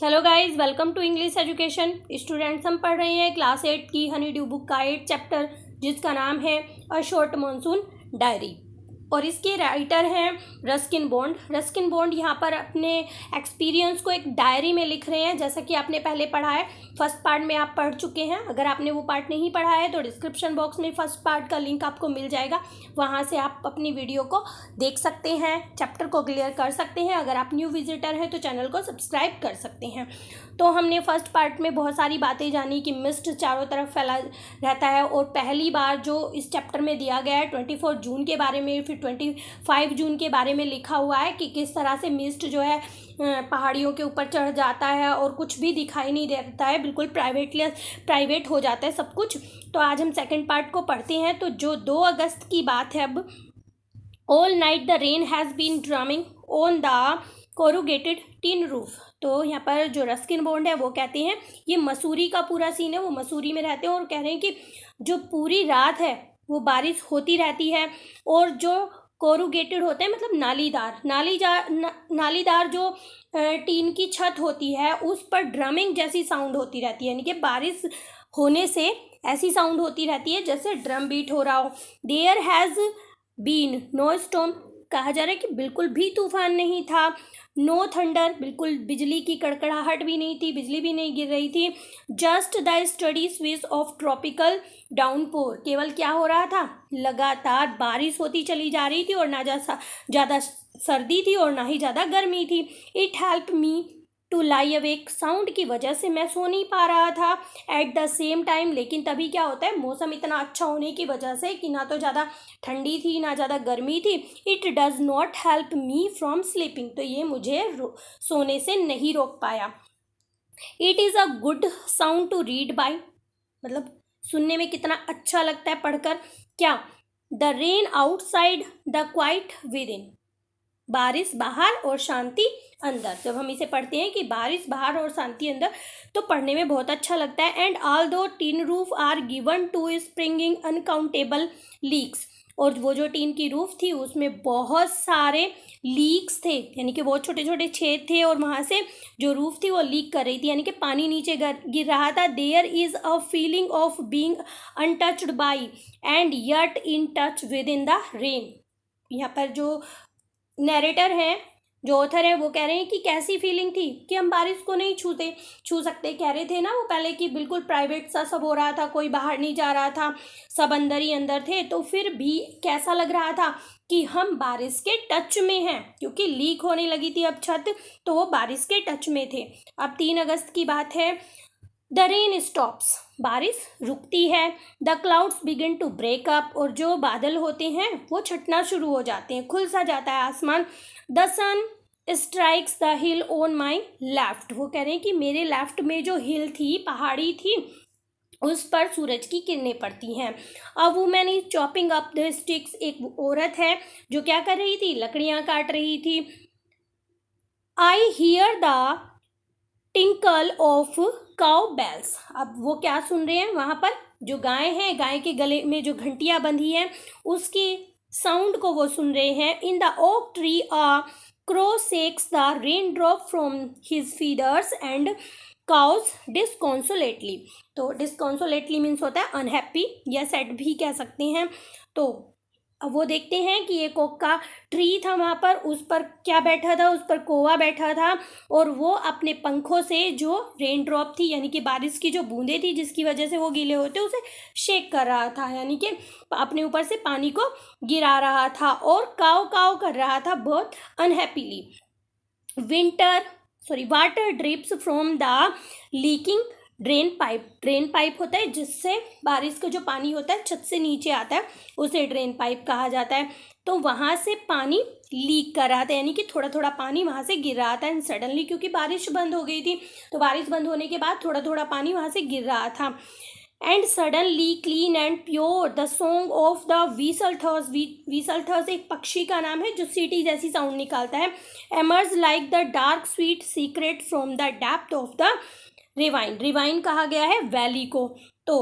Hello guys, welcome to English education. Students, हम पढ़ रहे हैं क्लास 8 की हनी ड्यू बुक का 8 चैप्टर, जिसका नाम है अ शॉर्ट मानसून डायरी। और इसके राइटर हैं रस्किन बॉन्ड। रस्किन बॉन्ड यहाँ पर अपने एक्सपीरियंस को एक डायरी में लिख रहे हैं, जैसा कि आपने पहले पढ़ा है। फर्स्ट पार्ट में आप पढ़ चुके हैं। अगर आपने वो पार्ट नहीं पढ़ा है तो डिस्क्रिप्शन बॉक्स में फर्स्ट पार्ट का लिंक आपको मिल जाएगा, वहाँ से आप अपनी वीडियो को देख सकते हैं, चैप्टर को क्लियर कर सकते हैं। अगर आप न्यू विजिटर हैं तो चैनल को सब्सक्राइब कर सकते हैं। तो हमने फर्स्ट पार्ट में बहुत सारी बातें जानी कि मिस्ट चारों तरफ फैला रहता है, और पहली बार जो इस चैप्टर में दिया गया है 24 जून के बारे में, फिर 25 जून के बारे में लिखा हुआ है कि किस तरह से मिस्ट जो है पहाड़ियों के ऊपर चढ़ जाता है और कुछ भी दिखाई नहीं देता है, बिल्कुल प्राइवेट हो जाता है सब कुछ। तो आज हम सेकंड पार्ट को पढ़ते हैं। तो जो 2 अगस्त की बात है, अब all night the rain has been drumming on the corrugated tin roof. तो यहाँ पर जो रस्किन बॉन्ड है वो कहते हैं, ये मसूरी का पूरा सीन है, वो मसूरी में रहते हैं और कह रहे हैं कि जो पूरी रात है वो बारिश होती रहती है, और जो कोरुगेटेड होते हैं मतलब नालीदार जो टीन की छत होती है उस पर ड्रमिंग जैसी साउंड होती रहती है, यानी कि बारिश होने से ऐसी साउंड होती रहती है जैसे ड्रम बीट हो रहा हो। There has been no storm, कहा जा रहा है कि बिल्कुल भी तूफान नहीं था। नो थंडर, बिल्कुल बिजली की कड़कड़ाहट भी नहीं थी, बिजली भी नहीं गिर रही थी। Just the study switch off tropical downpour, केवल क्या हो रहा था, लगातार बारिश होती चली जा रही थी, और ना ज़्यादा सर्दी थी और ना ही ज़्यादा गर्मी थी। It help me to lie awake, sound की वजह से मैं सो नहीं पा रहा था। एट द सेम टाइम, लेकिन तभी क्या होता है, मौसम इतना अच्छा होने की वजह से कि ना तो ज़्यादा ठंडी थी ना ज़्यादा गर्मी थी, it does not help me from sleeping, तो ये मुझे सोने से नहीं रोक पाया। It is a good sound to read by, मतलब सुनने में कितना अच्छा लगता है पढ़कर। क्या, the rain outside the quiet within, बारिश बाहर और शांति अंदर। जब हम इसे पढ़ते हैं कि बारिश बाहर और शांति अंदर, तो पढ़ने में बहुत अच्छा लगता है। And although tin roof are given to springing uncountable leaks, और वो जो टीन की रूफ थी उसमें बहुत सारे लीक्स थे, यानी कि बहुत छोटे छोटे छेद थे, और वहाँ से जो रूफ थी वो लीक कर रही थी, यानी कि पानी नीचे गिर रहा था। There is a feeling of being untouched by and yet in touch with in the rain. यहाँ पर जो नैरेटर हैं, जो ऑथर है, वो कह रहे हैं कि कैसी फीलिंग थी कि हम बारिश को नहीं छू सकते। कह रहे थे ना वो पहले कि बिल्कुल प्राइवेट सा सब हो रहा था, कोई बाहर नहीं जा रहा था, सब अंदर ही अंदर थे। तो फिर भी कैसा लग रहा था कि हम बारिश के टच में हैं, क्योंकि लीक होने लगी थी अब छत, तो वो बारिश के टच में थे। अब 3 अगस्त की बात है। द रेन स्टॉप्स, बारिश रुकती है। The clouds begin to break up, और जो बादल होते हैं वो छटना शुरू हो जाते हैं, खुल सा जाता है आसमान। The sun strikes the hill on my left, वो कह रहे हैं कि मेरे लेफ्ट में जो हिल थी, पहाड़ी थी, उस पर सूरज की किरणें पड़ती हैं। A woman is chopping up the sticks, एक औरत है जो क्या कर रही थी, लकड़ियाँ काट रही थी। I hear the tinkle of cow bells, अब वो क्या सुन रहे हैं, वहाँ पर जो गाय है, गाय के गले में जो घंटियाँ बंधी हैं उसकी साउंड को वो सुन रहे हैं। In the oak tree a crow shakes the rain drop from his feathers and caws disconsolately, तो डिस्कॉन्सोलेटली मीन्स होता है अनहैप्पी, या सैड भी कह सकते हैं। तो अब वो देखते हैं कि एक ओक का ट्री था, वहाँ पर उस पर क्या बैठा था, उस पर कौवा बैठा था, और वो अपने पंखों से जो रेन ड्रॉप थी, यानी कि बारिश की जो बूंदें थी जिसकी वजह से वो गीले होते, उसे शेक कर रहा था, यानी कि अपने ऊपर से पानी को गिरा रहा था, और काव काव कर रहा था बहुत unhappily. Water drips from the leaking drain pipe होता है जिससे बारिश का जो पानी होता है छत से नीचे आता है, उसे ड्रेन पाइप कहा जाता है। तो वहाँ से पानी लीक कर रहा था, यानी कि थोड़ा थोड़ा पानी वहाँ से गिर रहा था। एंड सडनली, क्योंकि बारिश बंद हो गई थी, तो बारिश बंद होने के बाद थोड़ा थोड़ा पानी वहाँ से गिर रहा था। And suddenly clean and pure the song of the whistling thrush एक पक्षी का नाम है जो सीटी जैसी साउंड निकालता है। Emerge like the dark sweet secret from the depth of the rewind कहा गया है वैली को। तो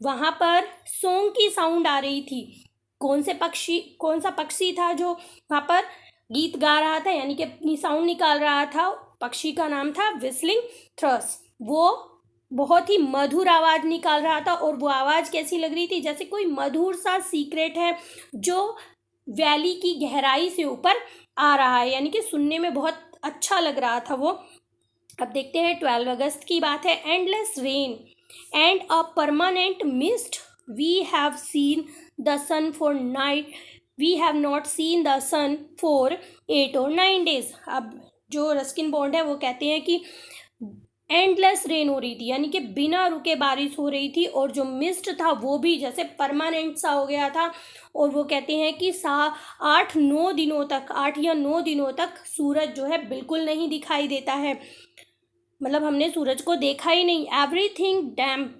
वहाँ पर सॉन्ग की साउंड आ रही थी। कौन सा पक्षी था जो वहाँ पर गीत गा रहा था, यानी कि अपनी साउंड निकाल रहा था पक्षी का नाम था विस्लिंग थ्रस। वो बहुत ही मधुर आवाज़ निकाल रहा था और वो आवाज़ कैसी लग रही थी, जैसे कोई मधुर सा सीक्रेट है जो वैली की गहराई से ऊपर आ रहा है, यानी कि सुनने में बहुत अच्छा लग रहा था वो। अब देखते हैं 12 अगस्त की बात है। Endless rain and a permanent mist, we have seen the sun for night, we have not seen the sun for 8 और 9 डेज। अब जो रस्किन बॉन्ड है वो कहते हैं कि एंडलेस रेन हो रही थी, यानी कि बिना रुके बारिश हो रही थी, और जो मिस्ट था वो भी जैसे परमानेंट सा हो गया था। और वो कहते हैं कि 8-9 दिनों तक, 8 या 9 दिनों तक सूरज जो है बिल्कुल नहीं दिखाई देता है, मतलब हमने सूरज को देखा ही नहीं। एवरीथिंग डैम्प,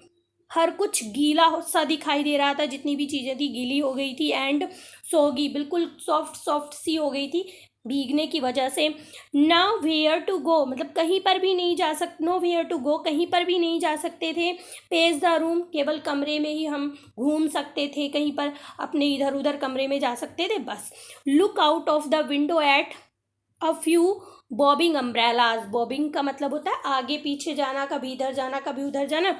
हर कुछ गीला सा दिखाई दे रहा था, जितनी भी चीज़ें थी गीली हो गई थी। एंड सोगी, बिल्कुल सॉफ्ट सी हो गई थी भीगने की वजह से। नाउ वेयर टू गो, मतलब कहीं पर भी नहीं जा सकते, नो वेयर टू गो, कहीं पर भी नहीं जा सकते थे। पेज द रूम, केवल कमरे में ही हम घूम सकते थे, कहीं पर अपने इधर उधर कमरे में जा सकते थे बस। Look out of the window at a few bobbing umbrellas, bobbing का मतलब होता है आगे पीछे जाना, कभी इधर जाना कभी उधर जाना।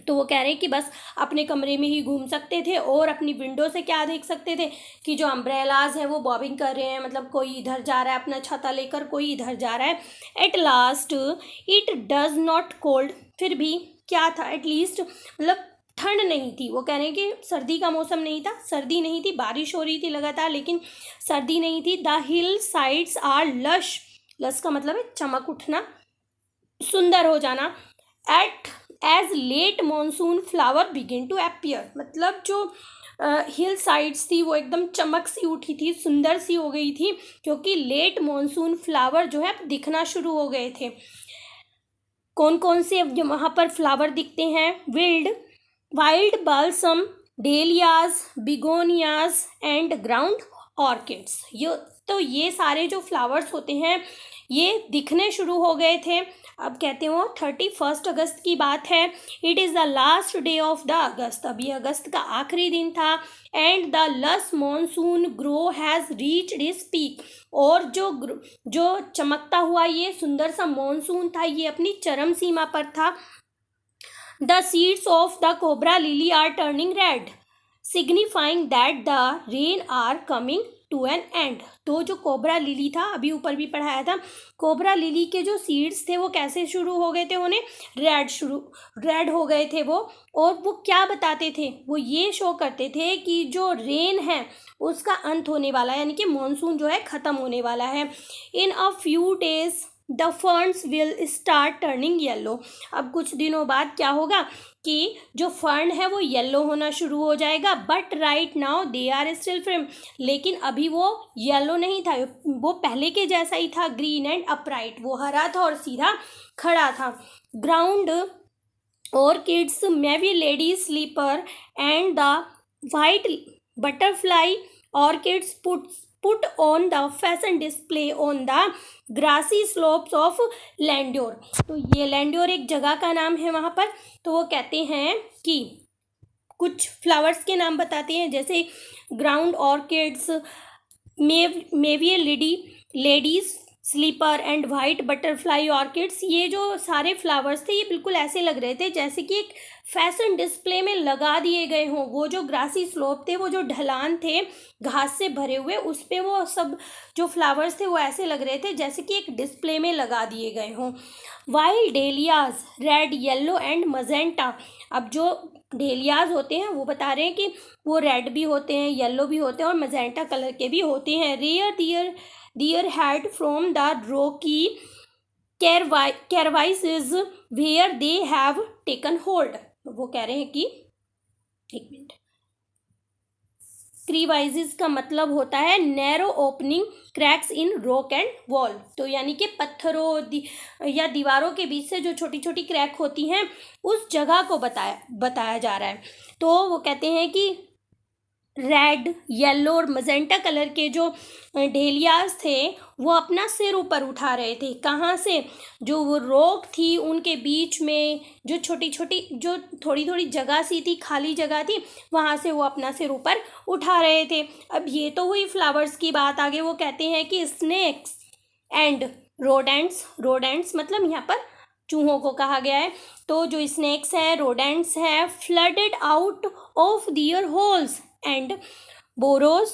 तो वो कह रहे हैं कि बस अपने कमरे में ही घूम सकते थे और अपनी विंडो से क्या देख सकते थे कि जो अम्ब्रेलाज हैं वो बॉबिंग कर रहे हैं, मतलब कोई इधर जा रहा है अपना छाता लेकर, कोई इधर जा रहा है। At last it does not cold, फिर भी क्या था, एटलीस्ट मतलब ठंड नहीं थी। वो कह रहे हैं कि सर्दी का मौसम नहीं था, सर्दी नहीं थी, बारिश हो रही थी लगातार लेकिन सर्दी नहीं थी। The hill sides are lush, lush का मतलब है चमक उठना, सुंदर हो जाना। At as late monsoon flower begin to appear, मतलब जो हिल साइड्स थी वो एकदम चमक सी उठी थी, सुंदर सी हो गई थी, क्योंकि लेट मानसून फ्लावर जो है दिखना शुरू हो गए थे। कौन कौन से जो वहाँ पर फ्लावर दिखते हैं? Wild balsam, dahlias, begonias and ground orchids. ये सारे जो फ्लावर्स होते हैं ये दिखने शुरू हो गए थे। अब कहते हैं वो 31 अगस्त की बात है। It is the last day of the August, अभी अगस्त का आखिरी दिन था। And the lush monsoon growth has reached its peak, और जो चमकता हुआ ये सुंदर सा मॉनसून था ये अपनी चरम सीमा पर था। The seeds of the cobra lily are turning red, signifying that the rain are coming to an end. तो जो कोबरा लिली था, अभी ऊपर भी पढ़ाया था, कोबरा लिली के जो सीड्स थे वो कैसे शुरू हो गए थे, उन्हें रेड हो गए थे वो। और वो क्या बताते थे, वो ये शो करते थे कि जो रेन है उसका अंत होने वाला है, यानी कि मॉनसून जो है ख़त्म होने वाला है। In a few days the ferns will start turning yellow, अब कुछ दिनों बाद क्या होगा कि जो फर्न है वो येलो होना शुरू हो जाएगा। But right now they are still frame, लेकिन अभी वो येलो नहीं था, वो पहले के जैसा ही था, ग्रीन एंड अपराइट, वो हरा था और सीधा खड़ा था। Ground orchids, mauve lady slipper and the white butterfly orchids put on the fashion display on the grassy slopes of लैंड्योर। तो ये लैंड्योर एक जगह का नाम है वहाँ पर। तो वो कहते हैं कि कुछ फ्लावर्स के नाम बताते हैं, जैसे ground orchids, mauve ladies slipper and white butterfly orchids. ये जो सारे फ्लावर्स थे ये बिल्कुल ऐसे लग रहे थे जैसे कि एक फैशन डिस्प्ले में लगा दिए गए हों। वो जो ग्रासी स्लोप थे, वो जो ढलान थे घास से भरे हुए, उस पे वो सब जो फ्लावर्स थे वो ऐसे लग रहे थे जैसे कि एक डिस्प्ले में लगा दिए गए हों। Wild dahlias red, yellow and magenta, अब जो डेलियाज होते हैं वो बता रहे हैं कि वो रेड भी होते हैं, येलो भी होते हैं और मजेंटा कलर के भी होते हैं। Rare deer had from the rocky crevices where they have taken hold। वो कह रहे हैं कि एक मिनट, क्रीवाइजेस का मतलब होता है narrow opening cracks in rock and wall, तो यानी कि पत्थरों या दीवारों के बीच से जो छोटी छोटी क्रैक होती हैं उस जगह को बताया जा रहा है। तो वो कहते हैं कि रेड, येलो और मजेंटा कलर के जो डेलियाज थे वो अपना सिर ऊपर उठा रहे थे। कहाँ से? जो वो रॉक थी उनके बीच में जो छोटी छोटी, जो थोड़ी थोड़ी जगह सी थी, खाली जगह थी, वहाँ से वो अपना सिर ऊपर उठा रहे थे। अब ये तो हुई फ्लावर्स की बात। आगे वो कहते हैं कि स्नेक्स एंड रोडेंट्स मतलब यहाँ पर चूहों को कहा गया है। तो जो स्नेक्स है, रोडेंट्स है, flooded out of their holes and burrows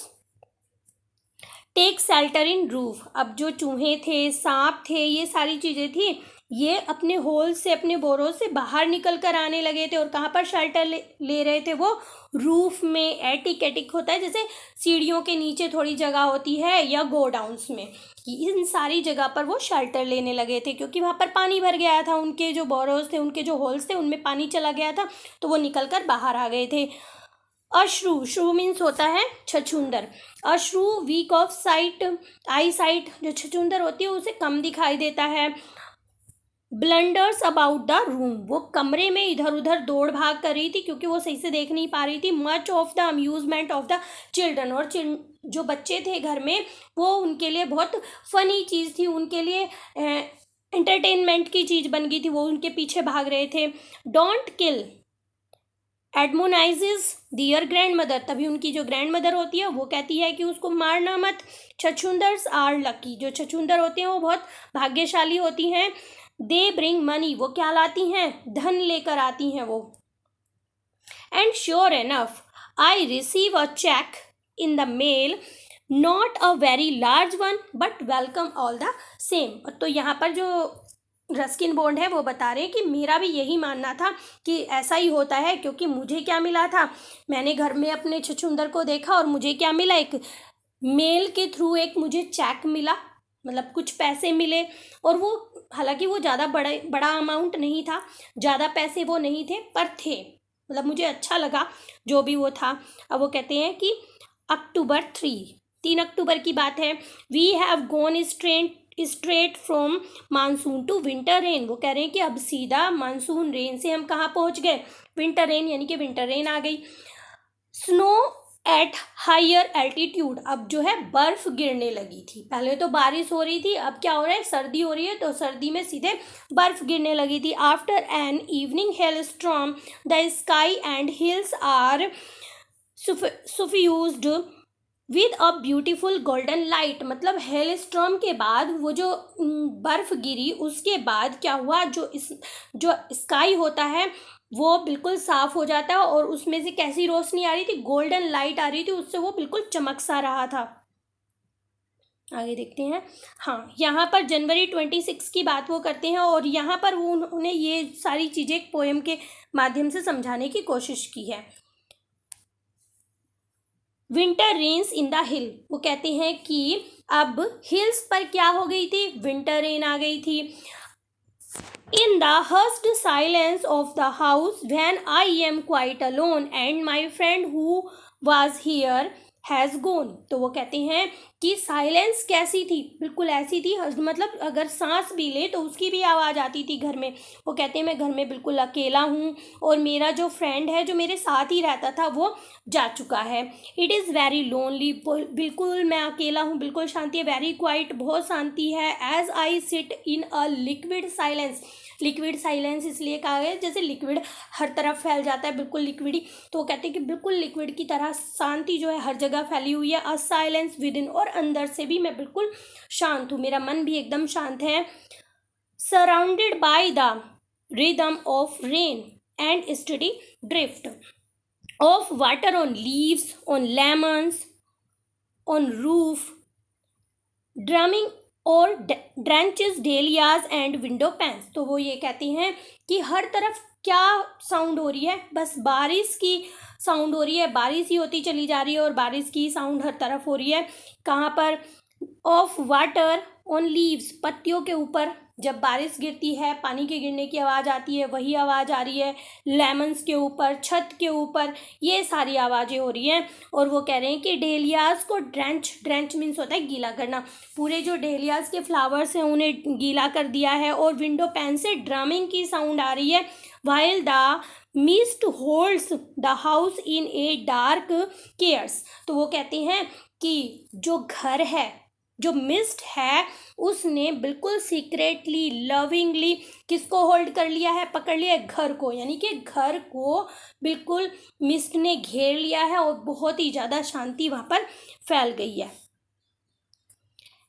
take shelter in roof. अब जो चूहे थे, सांप थे, ये सारी चीज़ें थी, ये अपने होल से, अपने बोरों से बाहर निकल कर आने लगे थे और कहाँ पर शेल्टर ले रहे थे वो? रूफ में। एटिक होता है जैसे सीढ़ियों के नीचे थोड़ी जगह होती है, या गोडाउन्स में, इन सारी जगह पर वो शेल्टर लेने लगे थे क्योंकि वहाँ पर पानी भर गया था, उनके जो बोरोज थे, उनके जो होल्स थे, उनमें पानी चला गया था, तो वो निकल कर बाहर आ गए थे। अश्रु, श्रु मीन्स होता है छछूंदर। अश्रु weak of sight, eye sight, जो छछूंदर होती है उसे कम दिखाई देता है। ब्लंडर्स अबाउट द रूम, वो कमरे में इधर उधर दौड़ भाग कर रही थी क्योंकि वो सही से देख नहीं पा रही थी। Much of the amusement of the children, और जो बच्चे थे घर में, वो उनके लिए बहुत फनी चीज़ थी, उनके लिए एंटरटेनमेंट की चीज़ बन गई थी, वो उनके पीछे भाग रहे थे। Don't kill admonishes their grandmother, तभी उनकी जो ग्रैंड मदर होती है वो कहती है कि उसको मारना मत। छछूंदर्स आर लकी, जो छछूंदर होते हैं वो बहुत भाग्यशाली होती हैं। दे ब्रिंग मनी, वो क्या लाती हैं? धन लेकर आती हैं वो। And sure enough I receive a cheque in the mail, not a very large one but welcome all the same. तो यहाँ पर जो रस्किन बॉन्ड है वो बता रहे हैं कि मेरा भी यही मानना था कि ऐसा ही होता है, क्योंकि मुझे क्या मिला था, मैंने घर में अपने छछूंदर को देखा और मुझे क्या मिला, एक मेल के थ्रू एक मुझे चेक मिला, मतलब कुछ पैसे मिले, और वो हालांकि वो ज़्यादा बड़ा अमाउंट नहीं था, ज़्यादा पैसे वो नहीं थे, पर थे, मतलब मुझे अच्छा लगा जो भी वो था। अब वो कहते हैं कि अक्टूबर 3 अक्टूबर की बात है। We have gone straight from monsoon to winter rain, वो कह रहे हैं कि अब सीधा मानसून रेन से हम कहाँ पहुँच गए? विंटर रेन, यानी कि विंटर रेन आ गई। स्नो एट हायर एल्टीट्यूड, अब जो है बर्फ गिरने लगी थी। पहले तो बारिश हो रही थी, अब क्या हो रहा है? सर्दी हो रही है, तो सर्दी में सीधे बर्फ गिरने लगी थी। After an evening hailstorm the sky and hills are suffused with a beautiful golden light, मतलब हेल स्टॉर्म के बाद वो जो बर्फ गिरी, उसके बाद क्या हुआ, जो स्काई होता है वो बिल्कुल साफ हो जाता है और उसमें से कैसी रोशनी आ रही थी? गोल्डन लाइट आ रही थी, उससे वो बिल्कुल चमक सा रहा था। आगे देखते हैं। हाँ, यहाँ पर जनवरी 26 की बात वो करते हैं और यहाँ पर वो उन्हें ये सारी चीज़ें एक पोएम के माध्यम से समझाने की कोशिश की है। Winter rains in the hill, वो कहते हैं कि अब हिल्स पर क्या हो गई थी? विंटर रेन आ गई थी। In the hushed silence of the house, when I am quite alone and my friend who was here has gone, तो वो कहते हैं कि साइलेंस कैसी थी? बिल्कुल ऐसी थी, मतलब अगर सांस भी ले तो उसकी भी आवाज़ आती थी घर में। वो कहते हैं मैं घर में बिल्कुल अकेला हूँ और मेरा जो फ्रेंड है, जो मेरे साथ ही रहता था, वो जा चुका है। इट इज़ वेरी लोनली, बिल्कुल मैं अकेला हूँ, बिल्कुल शांति है। वेरी क्वाइट, बहुत शांति है। As I sit in a liquid silence, liquid silence इसलिए कहा गया जैसे लिक्विड हर तरफ फैल जाता है, बिल्कुल लिक्विड, तो कहते हैं कि बिल्कुल लिक्विड की तरह शांति जो है हर जगह फैली हुई है। अ साइलेंस विद इन, और अंदर से भी मैं बिल्कुल शांत हूँ, मेरा मन भी एकदम शांत है। Surrounded by the rhythm of rain and study drift of water on leaves, on lemons, on roof, drumming और ड्रेंचेस डेलियाज एंड विंडो पैंस, तो वो ये कहती हैं कि हर तरफ क्या साउंड हो रही है? बस बारिश की साउंड हो रही है, बारिश ही होती चली जा रही है और बारिश की साउंड हर तरफ हो रही है। कहाँ पर? ऑफ वाटर ऑन लीव्स, पत्तियों के ऊपर जब बारिश गिरती है, पानी के गिरने की आवाज़ आती है, वही आवाज़ आ रही है। लेमन्स के ऊपर, छत के ऊपर, ये सारी आवाज़ें हो रही हैं। और वो कह रहे हैं कि डेलियाज को ड्रेंच मीन्स होता है गीला करना, पूरे जो डेलियाज के फ्लावर्स हैं उन्हें गीला कर दिया है। और विंडो पैन से ड्रमिंग की साउंड आ रही है। While the mist holds the house in a dark cares, तो वो कहते हैं कि जो घर है, जो मिस्ट है, उसने बिल्कुल सीक्रेटली, लविंगली किसको होल्ड कर लिया है? पकड़ लिया है घर को, यानी कि घर को बिल्कुल मिस्ट ने घेर लिया है और बहुत ही ज़्यादा शांति वहाँ पर फैल गई है।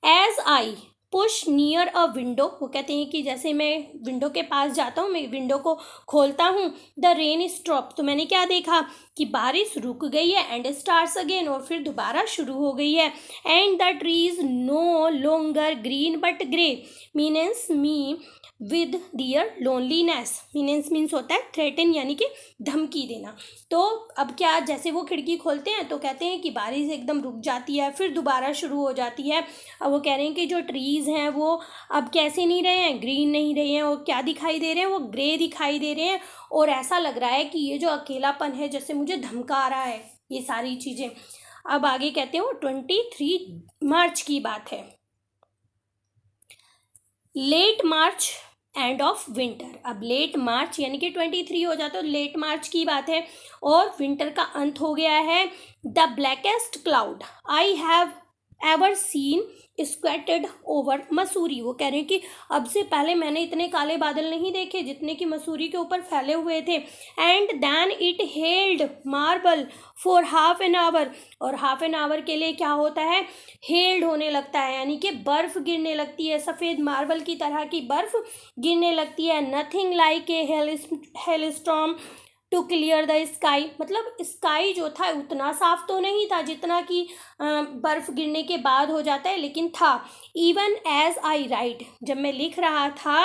As I push near a window, वो कहते हैं कि जैसे मैं विंडो के पास जाता हूँ, मैं विंडो को खोलता हूँ, द रेन स्टॉप, तो मैंने क्या देखा कि बारिश रुक गई है, एंड स्टार्ट्स अगेन, और फिर दोबारा शुरू हो गई है, and the trees no longer green but grey, menace me with their loneliness, means होता है थ्रेटन, यानी कि धमकी देना। तो अब क्या, जैसे वो खिड़की खोलते हैं तो कहते हैं कि बारिश एकदम रुक जाती है, फिर दोबारा शुरू हो जाती है। अब वो कह रहे हैं कि जो ट्रीज़ हैं वो अब कैसे नहीं रहे हैं, ग्रीन नहीं रहे हैं, और क्या दिखाई दे रहे हैं, वो ग्रे दिखाई दे रहे हैं, और ऐसा लग रहा है कि ये जो अकेलापन है जैसे मुझे धमका रहा है, ये सारी चीज़ें। अब आगे कहते हो 23 मार्च की बात है, late March end of winter. अब लेट मार्च यानी कि 23 हो जाता है, तो लेट मार्च की बात है, और विंटर का अंत हो गया है। The blackest cloud I have ever seen squatted over Mussoorie, वो कह रहे हैं कि अब से पहले मैंने इतने काले बादल नहीं देखे जितने कि मसूरी के ऊपर फैले हुए थे। And then it held marble for half an hour, और हाफ एन आवर के लिए क्या होता है, हेल्ड होने लगता है, यानी कि बर्फ़ गिरने लगती है, सफ़ेद मार्बल की तरह की बर्फ़ गिरने लगती है। Nothing like a hailstorm to clear the sky, मतलब स्काई जो था उतना साफ तो नहीं था जितना कि बर्फ़ गिरने के बाद हो जाता है, लेकिन था। इवन एज आई राइट, जब मैं लिख रहा था,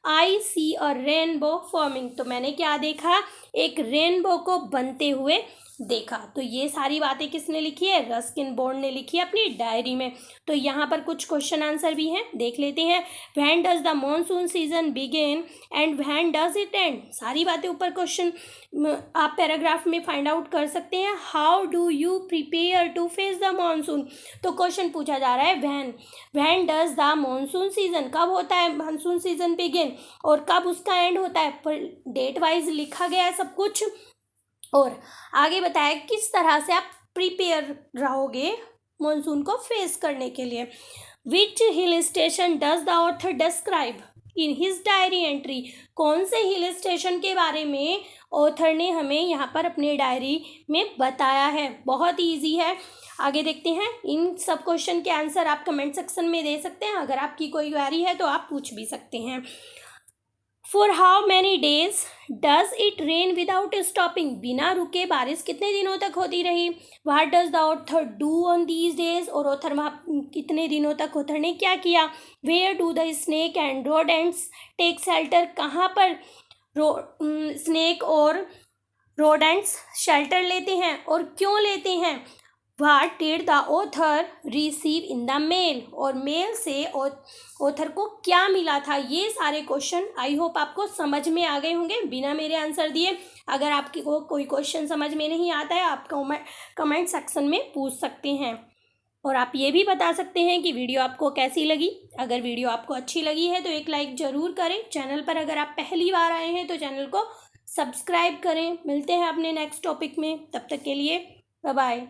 आई सी अ रेनबो फॉर्मिंग, तो मैंने क्या देखा, एक रेनबो को बनते हुए देखा। तो ये सारी बातें किसने लिखी है, रस्किन बॉन्ड ने लिखी है अपनी डायरी में। तो यहाँ पर कुछ क्वेश्चन आंसर भी हैं, देख लेते हैं। When does the monsoon season begin and when does it and, सारी बातें ऊपर क्वेश्चन आप पैराग्राफ में फाइंड आउट कर सकते हैं। How do you prepare to face the monsoon, तो क्वेश्चन पूछा जा रहा है when does the monsoon season, कब होता है मानसून सीजन बिगिन और कब उसका एंड होता है, पर डेट वाइज लिखा गया है सब कुछ। और आगे बताया किस तरह से आप प्रिपेयर रहोगे मॉनसून को फेस करने के लिए। Which hill station does the author describe in his diary entry, कौन से हिल स्टेशन के बारे में ऑथर ने हमें यहाँ पर अपने डायरी में बताया है। बहुत ईजी है। आगे देखते हैं, इन सब क्वेश्चन के आंसर आप कमेंट सेक्शन में दे सकते हैं, अगर आपकी कोई क्वेरी है तो आप पूछ भी सकते हैं। For how many days does it rain without stopping, बिना रुके बारिश कितने दिनों तक होती रही। What does the author do on these days, और ऑथर वहाँ कितने दिनों तक ऑथर ने क्या किया। Where do the snake and rodents take shelter, कहाँ पर स्नेक और रोडेंट्स शेल्टर लेते हैं और क्यों लेते हैं। What did the author receive in the mail, और मेल से ऑथर को क्या मिला था। ये सारे क्वेश्चन आई होप आपको समझ में आ गए होंगे बिना मेरे आंसर दिए। अगर आपकी को कोई क्वेश्चन समझ में नहीं आता है, आप कमेंट सेक्शन में पूछ सकते हैं, और आप ये भी बता सकते हैं कि वीडियो आपको कैसी लगी। अगर वीडियो आपको अच्छी लगी है तो एक लाइक ज़रूर करें। चैनल पर अगर आप पहली बार आए हैं तो चैनल को सब्सक्राइब करें। मिलते हैं अपने नेक्स्ट टॉपिक में, तब तक के लिए बाय बाय।